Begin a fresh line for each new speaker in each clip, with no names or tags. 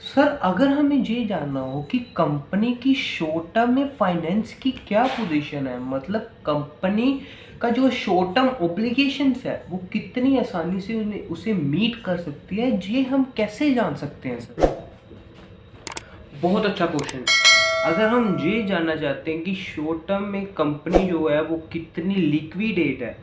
Sir, अगर हमें ये जानना हो कि कंपनी की शॉर्ट टर्म में फाइनेंस की क्या पोजीशन है, मतलब कंपनी का जो शॉर्ट टर्म ऑब्लिगेशंस है वो कितनी आसानी से उन्हें उसे मीट कर सकती है, ये हम कैसे जान सकते हैं सर? बहुत अच्छा क्वेश्चन। अगर हम ये जानना चाहते हैं कि शॉर्ट टर्म में कंपनी जो है वो कितनी लिक्विडेट है,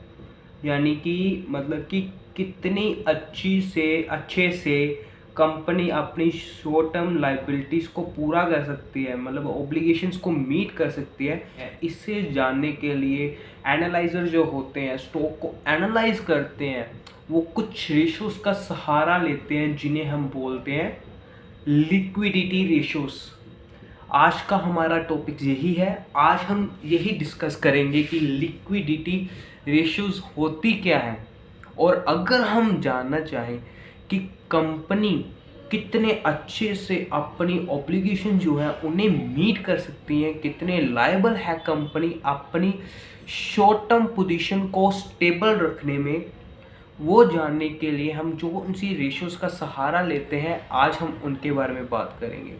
यानी कि मतलब कि कितनी अच्छे से कंपनी अपनी शॉर्ट टर्म लाइबिलिटीज़ को पूरा कर सकती है, मतलब ऑब्लिगेशंस को मीट कर सकती है। इससे जानने के लिए एनालाइजर जो होते हैं स्टॉक को एनालाइज करते हैं, वो कुछ रेशोज़ का सहारा लेते हैं जिन्हें हम बोलते हैं लिक्विडिटी रेशोज़। आज का हमारा टॉपिक यही है। आज हम यही डिस्कस करेंगे कि लिक्विडिटी रेशियोज होती क्या है, और अगर हम जानना चाहें कि कंपनी कितने अच्छे से अपनी ऑब्लिगेशन जो है उन्हें मीट कर सकती है, कितने लायबल है कंपनी अपनी शॉर्ट टर्म पोजीशन को स्टेबल रखने में, वो जानने के लिए हम जो उनसी रेशियोज का सहारा लेते हैं, आज हम उनके बारे में बात करेंगे।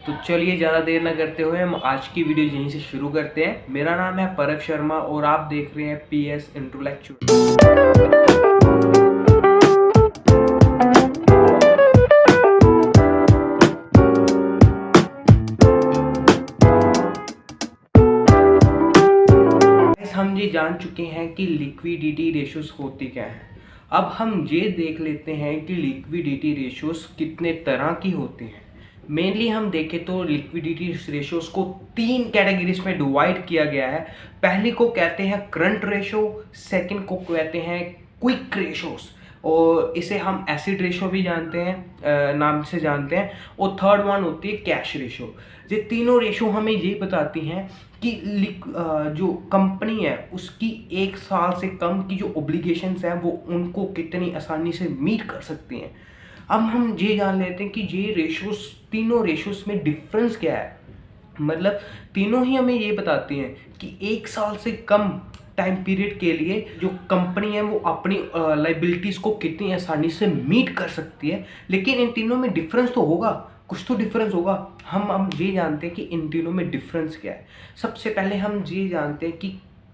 तो चलिए ज़्यादा देर ना करते हुए हम आज की वीडियो यहीं से शुरू करते हैं। मेरा नाम है परव शर्मा और आप देख रहे हैं पीएस इंटेलेक्चुअल। हम ये जान चुके हैं कि लिक्विडिटी रेशियोज होती क्या है। अब हम ये देख लेते हैं कि लिक्विडिटी रेशियोज कितने तरह की होती हैं। मेनली हम देखें तो लिक्विडिटी रेशियोज को तीन कैटेगरीज में डिवाइड किया गया है। पहली को कहते हैं करंट रेशो, सेकंड को कहते हैं क्विक रेशोस, और इसे हम एसिड रेशो भी जानते हैं, नाम से जानते हैं, और थर्ड वन होती है कैश रेशो। ये तीनों रेशो हमें ये बताती हैं कि जो कंपनी है उसकी एक साल से कम की जो ओब्लिगेशंस हैं वो उनको कितनी आसानी से मीट कर सकती हैं। अब हम ये जान लेते हैं कि ये रेशोस, तीनों रेशोस में डिफरेंस क्या है। मतलब तीनों ही हमें ये बताती हैं कि एक साल से कम टाइम पीरियड के लिए जो कंपनी है वो अपनी लाइबिलिटीज़ को कितनी आसानी से मीट कर सकती है। लेकिन इन तीनों में डिफरेंस तो होगा, कुछ तो डिफरेंस होगा। हम ये जानते हैं कि इन तीनों में डिफरेंस क्या है। सबसे पहले हम ये जानते हैं कि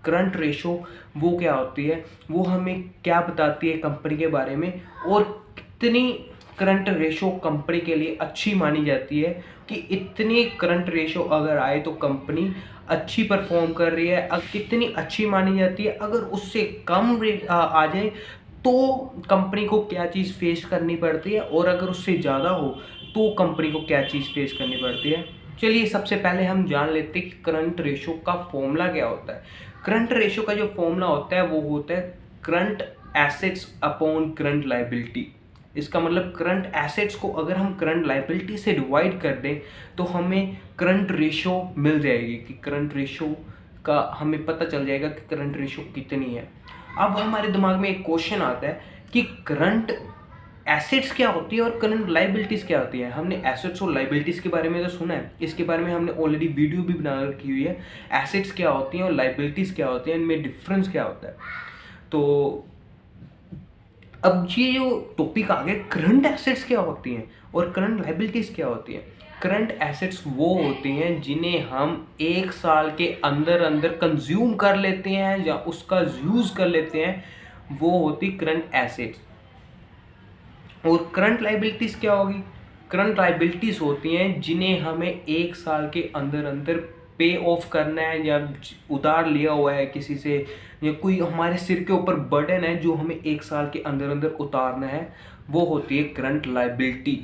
करंट रेशो वो क्या होती है, वो हमें क्या बताती है कंपनी के बारे में, और कितनी करंट रेशो कंपनी के लिए अच्छी मानी जाती है, कि इतनी करंट रेशो अगर आए तो कंपनी अच्छी परफॉर्म कर रही है। कितनी अच्छी मानी जाती है, अगर उससे कम आ जाए तो कंपनी को क्या चीज़ फेस करनी पड़ती है, और अगर उससे ज़्यादा हो तो कंपनी को क्या चीज़ फेस करनी पड़ती है। चलिए सबसे पहले हम जान लेते हैं कि करंट रेशो का फॉर्मूला क्या होता है। करंट रेशो का जो फॉर्मूला होता है वो होता है current assets upon current liability. इसका मतलब करंट एसेट्स को अगर हम करंट लाइबिलिटी से डिवाइड कर दें तो हमें करंट रेशो मिल जाएगी, कि करंट रेशो का हमें पता चल जाएगा कि करंट रेशो कितनी है। अब हमारे दिमाग में एक क्वेश्चन आता है कि करंट एसेट्स क्या होती है और करंट लाइबिलिटीज़ क्या होती है। हमने एसेट्स और लाइबिलिटीज़ के बारे में तो सुना है, इसके बारे में हमने ऑलरेडी वीडियो भी बना रखी हुई है। एसेट्स क्या होती हैं और लाइबिलिटीज़ क्या होती हैं, इनमें डिफरेंस क्या होता है। तो अब ये जो टॉपिक आ गया, करंट एसेट्स क्या होती हैं और करंट लाइबिलिटीज़ क्या होती हैं। करंट एसेट्स वो होती हैं जिन्हें हम एक साल के अंदर अंदर कंज्यूम कर लेते हैं या उसका यूज़ कर लेते हैं, वो होती करंट एसेट्स। और करंट लाइबिलिटीज़ क्या होगी? करंट लाइबिलिटीज़ होती हैं जिन्हें हमें एक साल के अंदर अंदर पे ऑफ करना है, या उधार लिया हुआ है किसी से, या कोई हमारे सिर के ऊपर बर्डन है जो हमें एक साल के अंदर अंदर उतारना है, वो होती है करंट लाइबिलिटी।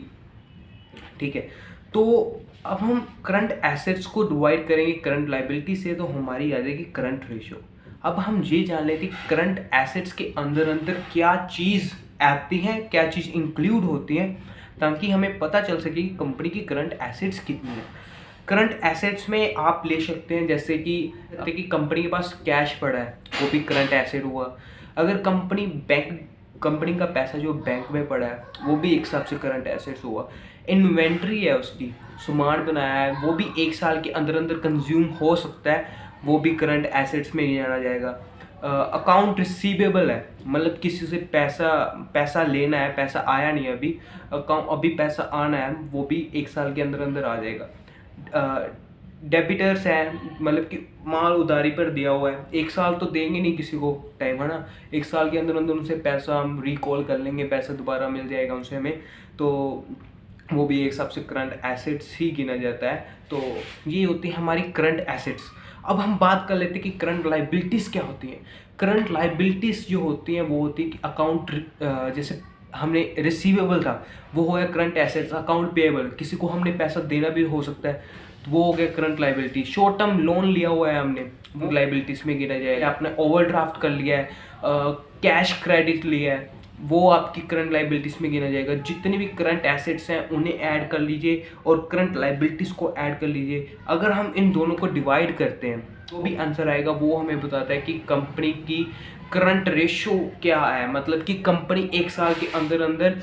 ठीक है, तो अब हम करंट एसेट्स को डिवाइड करेंगे करंट लाइबिलिटी से, तो हमारी आ जाएगी करंट रेशियो। अब हम ये जान लेते हैं करंट एसेट्स के अंदर अंदर क्या चीज़ आती है, क्या चीज़ इंक्लूड होती है, ताकि हमें पता चल सके कि कंपनी की करंट एसेट्स कितनी है। करंट एसेट्स में आप ले सकते हैं जैसे कि कंपनी के पास कैश पड़ा है, वो भी करंट एसेट हुआ। अगर कंपनी का पैसा जो बैंक में पड़ा है वो भी एक हिसाब से करंट एसेट्स हुआ। इन्वेंट्री है उसकी, सामान बनाया है, वो भी एक साल के अंदर अंदर कंज्यूम हो सकता है, वो भी करंट एसेट्स में ही जाना जाएगा। अकाउंट रिसीवेबल है, मतलब किसी से पैसा लेना है, पैसा आया नहीं है अभी, अभी पैसा आना है, वो भी 1 साल के अंदर अंदर आ जाएगा। डेबिटर्स हैं, मतलब कि माल उधारी पर दिया हुआ है, 1 साल तो देंगे नहीं किसी को टाइम, है ना। 1 साल के अंदर अंदर उनसे पैसा हम रिकॉल कर लेंगे, पैसा दोबारा मिल जाएगा उनसे हमें, तो वो भी एक हिसाब से करंट एसेट्स ही गिना जाता है। तो ये होती है हमारी करंट एसेट्स। अब हम बात कर लेते हैं कि करंट लाइबिलिटीज़ क्या होती हैं। करंट लाइबिलिटीज़ जो होती हैं वो होती है कि अकाउंट, जैसे हमने रिसीवेबल था वो हो गया करंट एसेट्स। अकाउंट पेएबल, किसी को हमने पैसा देना भी हो सकता है, तो वो हो गया current liability. Short term loan लिया हुआ है हमने, वो लाइबिलिटीज़ में गिना जाएगा। आपने ओवरड्राफ्ट कर लिया है, कैश क्रेडिट लिया है, वो आपकी करंट लाइबिलिटीज़ में गिना जाएगा। जितने भी करंट एसेट्स हैं उन्हें ऐड कर लीजिए और करंट लाइबिलिटीज़ को ऐड कर लीजिए। अगर हम इन दोनों को डिवाइड करते हैं तो भी आंसर आएगा, वो हमें बताता है कि कंपनी की करंट रेशो क्या है। मतलब कि कंपनी 1 साल के अंदर अंदर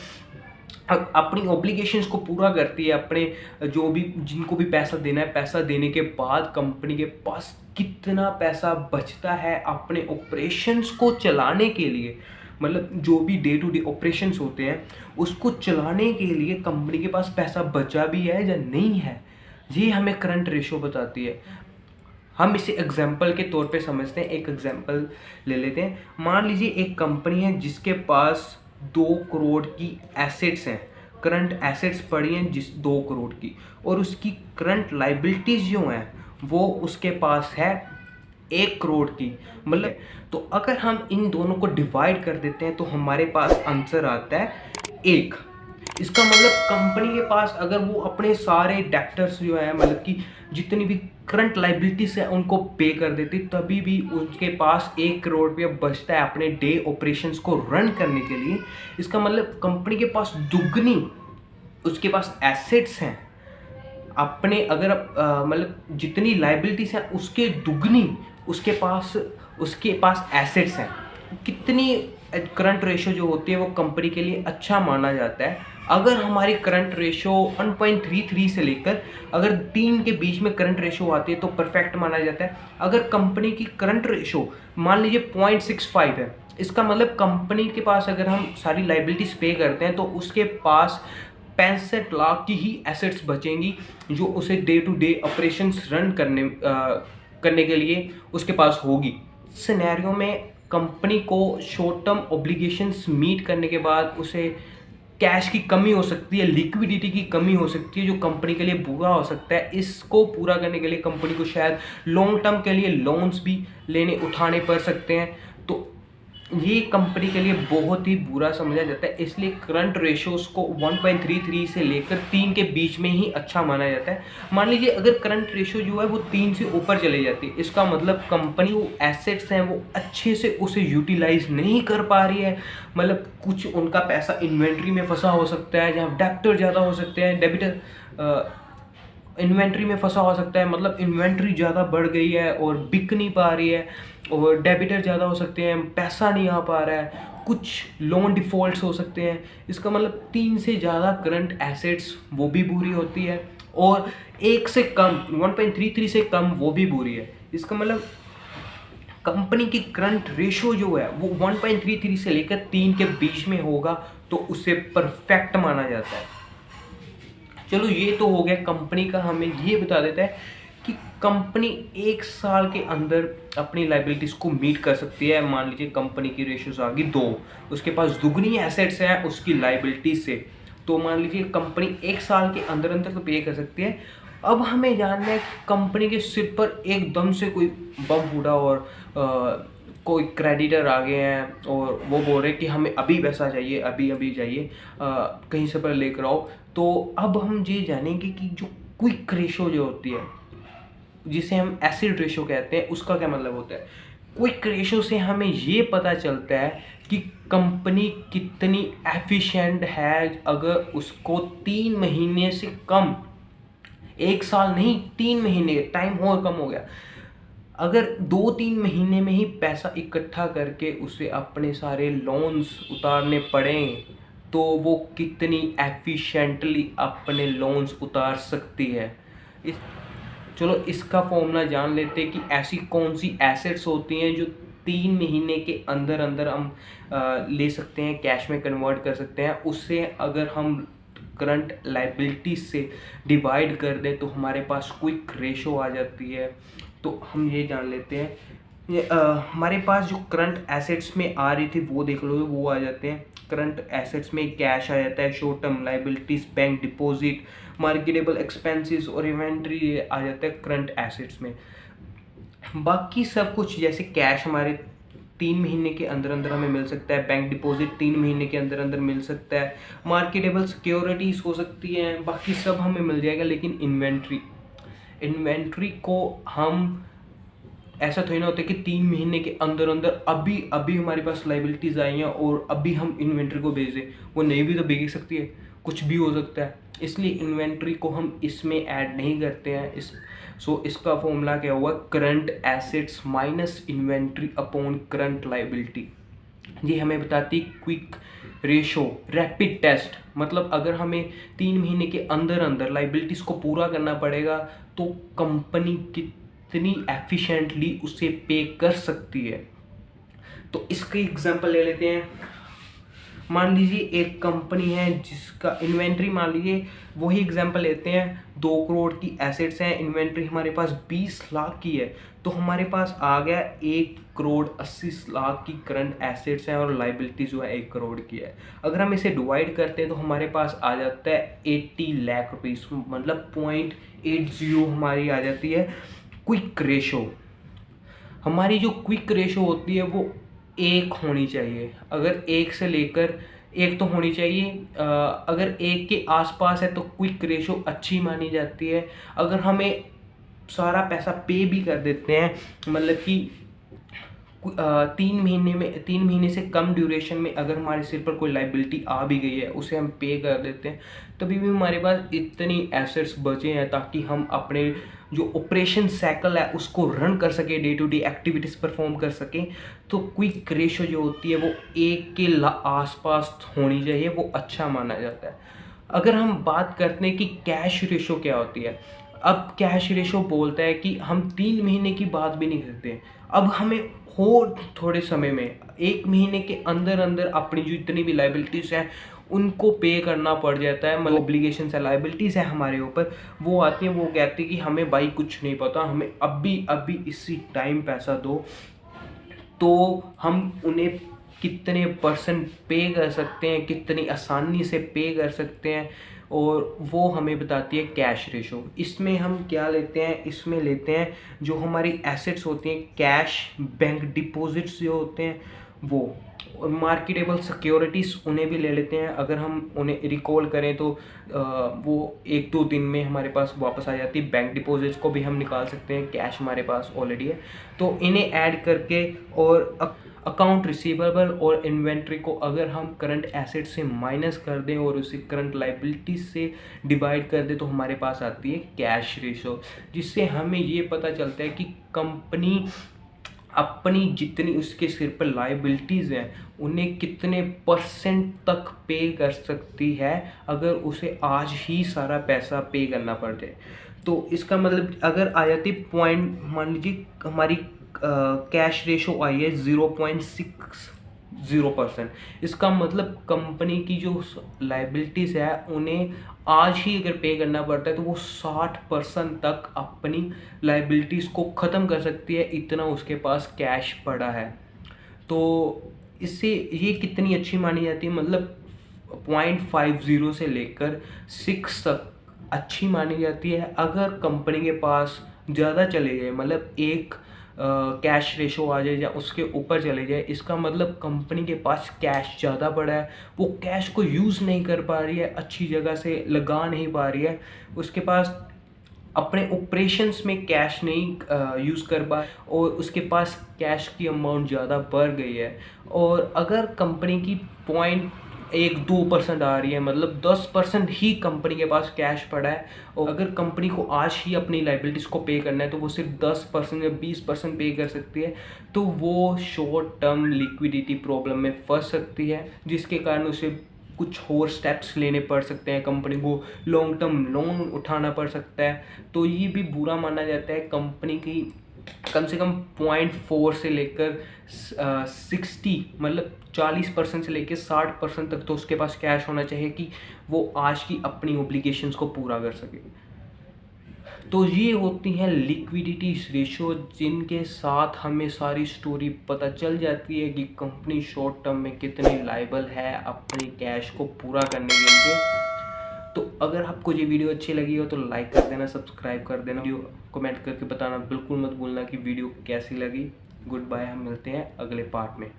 अपनी ऑब्लिगेशंस को पूरा करती है, अपने जो भी जिनको भी पैसा देना है, पैसा देने के बाद कंपनी के पास कितना पैसा बचता है अपने ऑपरेशंस को चलाने के लिए। मतलब जो भी डे टू डे ऑपरेशंस होते हैं उसको चलाने के लिए कंपनी के पास पैसा बचा भी है या नहीं है, ये हमें करंट रेशो बताती है। हम इसे एग्जाम्पल के तौर पे समझते हैं। एक एग्जाम्पल ले लेते हैं। मान लीजिए एक कंपनी है जिसके पास 2 करोड़ की एसेट्स हैं, करंट एसेट्स पड़ी हैं 2 करोड़ की, और उसकी करंट लाइबिलिटीज़ जो हैं वो उसके पास है 1 करोड़ की। मतलब तो अगर हम इन दोनों को डिवाइड कर देते हैं तो हमारे पास आंसर आता है 1। इसका मतलब कंपनी के पास अगर वो अपने सारे डेप्टर्स जो है, मतलब कि जितनी भी करंट लाइबिलिटीज है उनको पे कर देती, तभी भी उनके पास 1 करोड़ रुपया बचता है अपने डे ऑपरेशंस को रन करने के लिए। इसका मतलब कंपनी के पास दुगनी उसके पास एसेट्स हैं अपने, अगर मतलब जितनी लाइबिलिटीज हैं उसके दुगनी उसके पास एसेट्स हैं। कितनी करंट रेशो जो होती है वो कंपनी के लिए अच्छा माना जाता है। अगर हमारी करंट रेशो 1.33 से लेकर अगर 3 के बीच में करंट रेशो आती है तो परफेक्ट माना जाता है। अगर कंपनी की करंट रेशो मान लीजिए 0.65 है, इसका मतलब कंपनी के पास अगर हम सारी लाइबिलिटीज पे करते हैं तो उसके पास 65 लाख की ही एसेट्स बचेंगी जो उसे day to day operations run करने के लिए उसके पास होगी। सिनेरियो में कंपनी को शॉर्ट टर्म ऑब्लिगेशंस मीट करने के बाद उसे कैश की कमी हो सकती है, लिक्विडिटी की कमी हो सकती है, जो कंपनी के लिए बुरा हो सकता है। इसको पूरा करने के लिए कंपनी को शायद लॉन्ग टर्म के लिए लोन्स भी उठाने पड़ सकते हैं। तो ये कंपनी के लिए बहुत ही बुरा समझा जाता है, इसलिए करंट रेशोस को 1.33 से लेकर 3 के बीच में ही अच्छा माना जाता है। मान लीजिए अगर करंट रेशो जो है वो 3 से ऊपर चली जाती है, इसका मतलब कंपनी जो एसेट्स हैं वो अच्छे से उसे यूटिलाइज नहीं कर पा रही है। मतलब कुछ उनका पैसा इन्वेंट्री में फंसा हो सकता है, जहाँ डेबिटर ज़्यादा हो सकते हैं, डेबिटर इन्वेंट्री में फंसा हो सकता है, मतलब इन्वेंट्री ज़्यादा बढ़ गई है और बिक नहीं पा रही है, और डेबिटर ज़्यादा हो सकते हैं, पैसा नहीं आ पा रहा है, कुछ लोन डिफ़ॉल्ट्स हो सकते हैं। इसका मतलब 3 से ज़्यादा करंट एसेट्स वो भी बुरी होती है, और 1 से कम 1.33 से कम वो भी बुरी है। इसका मतलब कंपनी की करंट रेशो जो है वो 1.33 से लेकर 3 के बीच में होगा तो उसे परफेक्ट माना जाता है। चलो ये तो हो गया कंपनी का, हमें ये बता देता है कि कंपनी 1 साल के अंदर अपनी लाइबिलिटीज़ को मीट कर सकती है। मान लीजिए कंपनी की रेशियोज आ गई 2, उसके पास दुगनी एसेट्स हैं उसकी लाइबिलिटीज से, तो मान लीजिए कंपनी 1 साल के अंदर अंदर तो पे कर सकती है। अब हमें जानना है कि कंपनी के सिर पर एकदम से कोई बम फूटा और कोई क्रेडिटर आ गए हैं और वो बोल रहे हैं कि हमें अभी पैसा चाहिए, अभी अभी चाहिए, कहीं से पर लेकर आओ। तो अब हम ये जानेंगे कि जो क्विक रेशो जो होती है, जिसे हम एसिड रेशो कहते हैं, उसका क्या मतलब होता है। क्विक रेशो से हमें ये पता चलता है कि कंपनी कितनी एफिशिएंट है अगर उसको 3 महीने से कम, 1 साल नहीं 3 महीने, टाइम और कम हो गया, अगर 2-3 महीने में ही पैसा इकट्ठा करके उसे अपने सारे लोन्स उतारने पड़ें तो वो कितनी एफिशिएंटली अपने लोन्स उतार सकती है। चलो इसका फॉर्मूला जान लेते हैं कि ऐसी कौन सी एसेट्स होती हैं जो 3 महीने के अंदर अंदर हम ले सकते हैं, कैश में कन्वर्ट कर सकते हैं। उससे अगर हम करंट लाइबिलिटीज से डिवाइड कर दें तो हमारे पास क्विक रेशो आ जाती है। तो हम ये जान लेते हैं, हमारे पास जो करंट एसेट्स में आ रही थी वो देख लो, वो आ जाते हैं। करंट एसेट्स में कैश आ जाता है, short term liabilities, bank deposit, marketable expenses और इन्वेंट्री आ जाता है करंट एसेट्स में। बाकी सब कुछ जैसे कैश हमारे 3 महीने के अंदर अंदर हमें मिल सकता है, बैंक डिपॉजिट 3 महीने के अंदर अंदर मिल सकता है, मार्केटेबल सिक्योरिटीज़ हो सकती हैं, बाकी सब हमें मिल जाएगा। लेकिन इन्वेंट्री को हम ऐसा थोड़ी ना होता है कि 3 महीने के अंदर अंदर अभी अभी हमारे पास लाइबिलिटीज़ आई हैं और अभी हम इन्वेंट्री को भेज दें। वो नहीं भी तो बिक सकती है, कुछ भी हो सकता है। इसलिए इन्वेंट्री को हम इसमें ऐड नहीं करते हैं। इसका फॉर्मूला क्या हुआ, current assets minus inventory upon current liability. ये हमें बताती क्विक रेशो रैपिड टेस्ट। मतलब अगर हमें 3 महीने के अंदर अंदर लाइबिलिटीज़ को पूरा करना पड़ेगा तो कंपनी कितनी एफिशिएंटली उसे पे कर सकती है। तो इसका एग्जांपल ले लेते हैं। मान लीजिए एक कंपनी है जिसका इन्वेंट्री, मान लीजिए वही एग्जांपल लेते हैं, 2 करोड़ की एसेट्स हैं, इन्वेंट्री हमारे पास 20 लाख की है, तो हमारे पास आ गया 1 करोड़ 80 लाख की करंट एसेट्स हैं और लाइबिलिटी जो है 1 करोड़ की है। अगर हम इसे डिवाइड करते हैं तो हमारे पास आ जाता है 80 लाख रुपीज़, मतलब 0.80 हमारी आ जाती है क्विक रेशो। हमारी जो क्विक रेशो होती है वो 1 होनी चाहिए। अगर 1 से लेकर 1 तो होनी चाहिए, अगर 1 के आसपास है तो क्विक रेशो अच्छी मानी जाती है। अगर हमें सारा पैसा पे भी कर देते हैं, मतलब कि 3 महीने से कम ड्यूरेशन में अगर हमारे सिर पर कोई लाइबिलिटी आ भी गई है, उसे हम पे कर देते हैं, तभी भी हमारे पास इतनी एसेट्स बचे हैं ताकि हम अपने जो ऑपरेशन साइकिल है उसको रन कर सके, day to day activities perform कर सकें। तो क्विक रेशो जो होती है वो 1 के आसपास होनी चाहिए, वो अच्छा माना जाता है। अगर हम बात करते हैं कि कैश रेशो क्या होती है, अब कैश रेशो बोलता है कि हम 3 महीने की बात भी नहीं करते, अब हमें हो थोड़े समय में 1 महीने के अंदर अंदर अपनी जो इतनी भी लाइबिलिटीज़ हैं उनको पे करना पड़ जाता है। मतलब ऑब्लिगेशंस है, लाइबिलिटीज़ है हमारे ऊपर, वो आती हैं, वो कहती है कि हमें भाई कुछ नहीं पता, हमें अभी इसी टाइम पैसा दो, तो हम उन्हें कितने % पे कर सकते हैं, कितनी आसानी से पे कर सकते हैं, और वो हमें बताती है कैश रेशो। इसमें हम क्या लेते हैं, इसमें लेते हैं जो हमारी एसेट्स होती हैं, कैश, बैंक डिपॉजिट्स जो होते हैं वो, और मार्केटेबल सिक्योरिटीज़ उन्हें भी ले लेते हैं। अगर हम उन्हें रिकॉल करें तो वो 1-2 दिन में हमारे पास वापस आ जाती है। बैंक डिपॉजिट्स को भी हम निकाल सकते हैं, कैश हमारे पास ऑलरेडी है, तो इन्हें ऐड करके और अकाउंट रिसीवेबल और इन्वेंट्री को अगर हम करंट एसेट से माइनस कर दें और उसे करंट लाइबिलिटीज से डिवाइड कर दें तो हमारे पास आती है कैश रेशो, जिससे हमें ये पता चलता है कि कंपनी अपनी जितनी उसके सिर पर लाइबिलिटीज़ हैं उन्हें कितने % तक पे कर सकती है अगर उसे आज ही सारा पैसा पे करना पड़ जाए। तो इसका मतलब अगर आ जाती पॉइंट, मान लीजिए हमारी कैश रेशो आई है 0.60%, इसका मतलब कंपनी की जो लाइबिलिटीज़ है उन्हें आज ही अगर पे करना पड़ता है तो वो 60% तक अपनी लाइबिलिटीज़ को ख़त्म कर सकती है, इतना उसके पास कैश पड़ा है। तो इससे ये कितनी अच्छी मानी जाती है, मतलब 0.50 से लेकर 6 तक अच्छी मानी जाती है। अगर कंपनी के पास ज़्यादा चले जाए, मतलब एक कैश रेशो आ जाए या उसके ऊपर चले जाए, इसका मतलब कंपनी के पास कैश ज़्यादा पड़ा है, वो कैश को यूज़ नहीं कर पा रही है, अच्छी जगह से लगा नहीं पा रही है, उसके पास अपने ऑपरेशंस में कैश नहीं यूज़ कर पा, और उसके पास कैश की अमाउंट ज़्यादा बढ़ गई है। और अगर कंपनी की 0.1-2% आ रही है, मतलब 10% ही कंपनी के पास कैश पड़ा है, और अगर कंपनी को आज ही अपनी लाइबिलिटीज़ को पे करना है तो वो सिर्फ 10% या 20% पे कर सकती है, तो वो शॉर्ट टर्म लिक्विडिटी प्रॉब्लम में फंस सकती है, जिसके कारण उसे कुछ और स्टेप्स लेने पड़ सकते हैं, कंपनी को लॉन्ग टर्म लोन उठाना पड़ सकता है। तो ये भी बुरा माना जाता है कंपनी की कम से कम 0.4 से लेकर 60 मतलब 40% से लेकर 60% तक तो उसके पास कैश होना चाहिए कि वो आज की अपनी ओब्लिगेशंस को पूरा कर सके। तो ये होती हैं लिक्विडिटी रेशो, जिनके साथ हमें सारी स्टोरी पता चल जाती है कि कंपनी शॉर्ट टर्म में कितनी लायबल है अपने कैश को पूरा करने के लिए। तो अगर आपको ये वीडियो अच्छी लगी हो तो लाइक कर देना, सब्सक्राइब कर देना, वीडियो कमेंट करके बताना बिल्कुल मत भूलना कि वीडियो कैसी लगी। गुड बाय, हम मिलते हैं अगले पार्ट में।